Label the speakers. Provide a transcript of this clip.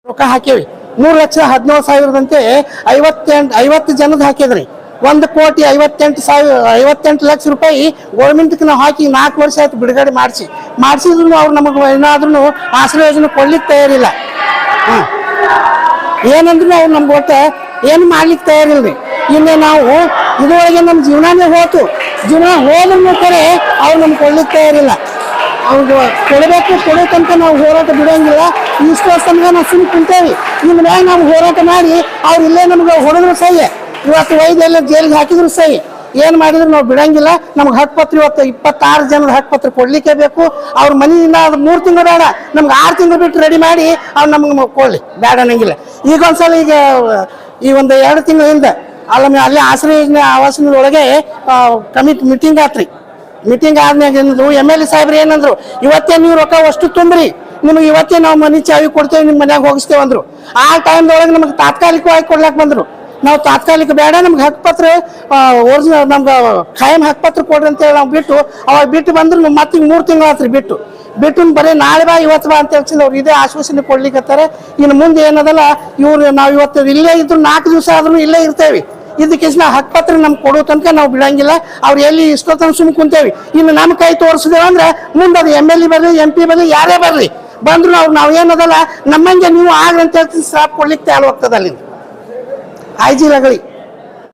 Speaker 1: ರೊಕ್ಕ ಹಾಕೇವಿ 3,17,000 50 ಜನದ ಹಾಕಿದ್ರಿ 1,58,58 ಲಕ್ಷ ರೂಪಾಯಿ ಗೌರ್ಮೆಂಟ್ಗೆ ನಾವು ಹಾಕಿ 4 ವರ್ಷ ಆಯ್ತು ಬಿಡುಗಡೆ ಮಾಡಿಸಿದ್ರು ಅವ್ರು ನಮಗೆ ಏನಾದ್ರೂ ಆಶ್ರಯ ಯೋಜನೆ ಕೊಡ್ಲಿಕ್ಕೆ ತಯಾರಿಲ್ಲ. ಏನಂದ್ರೂ ಅವ್ರು ನಮ್ಗೆ ಒಟ್ಟು ಏನು ಮಾಡ್ಲಿಕ್ಕೆ ತಯಾರಿಲ್ರಿ. ಇನ್ನು ನಾವು ಇದುವರೆಗೆ ನಮ್ಮ ಜೀವನನೇ ಹೋತು, ಜೀವನ ಹೋದ್ರೂ ಕರೆ ಅವ್ರು ನಮ್ಗೆ ಕೊಡ್ಲಿಕ್ಕೆ ತಯಾರಿಲ್ಲ. ಅವ್ರಿಗೆ ಕೊಡಬೇಕಂತ ನಾವು ಹೋರಾಟ ಬಿಡೋಂಗಿಲ್ಲ. ಇಷ್ಟೊತ್ತನಕ ನಾವು ಸುಮ್ಮನೆ ಕುಂತೇವಿ. ಇನ್ನು ಮ್ಯಾಗ ನಾವು ಹೋರಾಟ ಮಾಡಿ ಅವ್ರು ಇಲ್ಲೇ ನಮ್ಗೆ ಹೊಡೆದ್ರು ಸಹಿ, ಇವತ್ತು ವೈದ್ಯೆಲ್ಲ ಜೈಲಿಗೆ ಹಾಕಿದ್ರು ಸಹಿ, ಏನು ಮಾಡಿದ್ರು ನಾವು ಬಿಡಂಗಿಲ್ಲ. ನಮ್ಗೆ ಹಕ್ಕುಪತ್ರ ಇವತ್ತು 26 ಜನದ ಹಕ್ಕುಪತ್ರ ಕೊಡ್ಲಿಕ್ಕೆ ಬೇಕು. ಅವ್ರ ಮನೆಯಿಂದ ಅದು 3 ತಿಂಗಳು ಬೇಡ, ನಮ್ಗೆ 6 ತಿಂಗಳು ಬಿಟ್ಟು ರೆಡಿ ಮಾಡಿ ಅವ್ರು ನಮ್ಗೆ ಕೊಡ್ಲಿ, ಬೇಡ ಅನ್ನಂಗಿಲ್ಲ. ಈಗ ಒಂದ್ಸಲ ಈ ಒಂದು 2 ತಿಂಗಳಿಂದ ಅಲ್ಲಿ ಆಶ್ರಯ ಯೋಜನೆ ಆವಾಸದೊಳಗೆ ಮೀಟಿಂಗ್ ಆತ್ರಿ. ಮೀಟಿಂಗ್ ಆದ್ಮ್ಯಾಗ ಏನಂದ್ರು MLA ಸಾಹೇಬ್ರು ಏನಂದ್ರು, ಇವತ್ತೇ ನೀವು ರೊಕ್ಕ ಅಷ್ಟು ತುಂಬ್ರಿ, ನಿಮ್ಗೆ ಇವತ್ತೇ ನಾವು ಮನೆ ಚಾವಿ ಕೊಡ್ತೇವೆ, ನಿಮ್ಮ ಮನ್ಯಾಗ ಹೋಗಿಸ್ತೇವೆ ಅಂದ್ರು. ಆ ಟೈಮ್ದೊಳಗೆ ನಮ್ಗೆ ತಾತ್ಕಾಲಿಕವಾಗಿ ಕೊಡ್ಲಾಕ್ ಬಂದ್ರು. ನಾವು ತಾತ್ಕಾಲಿಕ ಬೇಡ, ನಮ್ಗೆ ಹಕ್ಕುಪತ್ರ ಒರಿಜಿನಲ್ ನಮ್ಗೆ ಖಾಯಂ ಹಕ್ಕುಪತ್ರ ಕೊಡ್ರಿ ಅಂತೇಳಿ ನಾವು ಅವಾಗ ಬಿಟ್ಟು ಬಂದ್ರು. ಮತ್ತೆ 3 ತಿಂಗಳು ಆತ್ರಿ ಬಿಟ್ಟು ಬರೀ ನಾಳೆ ಬಾ ಇವತ್ತು ಬಾ ಅಂತ ಹೇಳ್ತೀನಿ. ಅವ್ರು ಇದೇ ಆಶ್ವಾಸನೆ ಕೊಡ್ಲಿಕ್ಕತ್ತಾರೆ. ಇನ್ನು ಮುಂದೆ ಏನದಲ್ಲ ನಾವು ಇವತ್ತು ಇಲ್ಲೇ ಇದ್ರು 4 ದಿವಸ ಆದ್ರೂ ಇಲ್ಲೇ ಇರ್ತೇವೆ. ಇದಕ್ಕೆ ನಾವು ಹಕ್ಕುಪತ್ರ ನಮ್ಗೆ ಕೊಡೋ ತನಕ ನಾವು ಬಿಡಂಗಿಲ್ಲ. ಅವ್ರು ಎಲ್ಲಿ ಇಷ್ಟೊತ್ತನ ಸುಮ್ಮನೆ ಕುಂತೇವಿ. ಇನ್ನು ನಮ್ಮ ಕೈ ತೋರಿಸಿದೇವೆ ಅಂದ್ರೆ ಮುಂದೆ ಅದು MLA ಬರಲಿ MP ಬರಲಿ ಯಾರೇ ಬರಲಿ ಬಂದ್ರು ನಾವು ಏನದಲ್ಲ ನಮ್ಮಂಗೆ ನೀವು ಆಗ್ರಿ ಅಂತ ಹೇಳ್ತೀನಿ. ಸ್ಟಾಪ್ ಕೊಡ್ಲಿಕ್ಕೆ ತಯಾರು ಹೋಗ್ತದೆ ಅಲ್ಲಿ IG ಲಗಳಿ.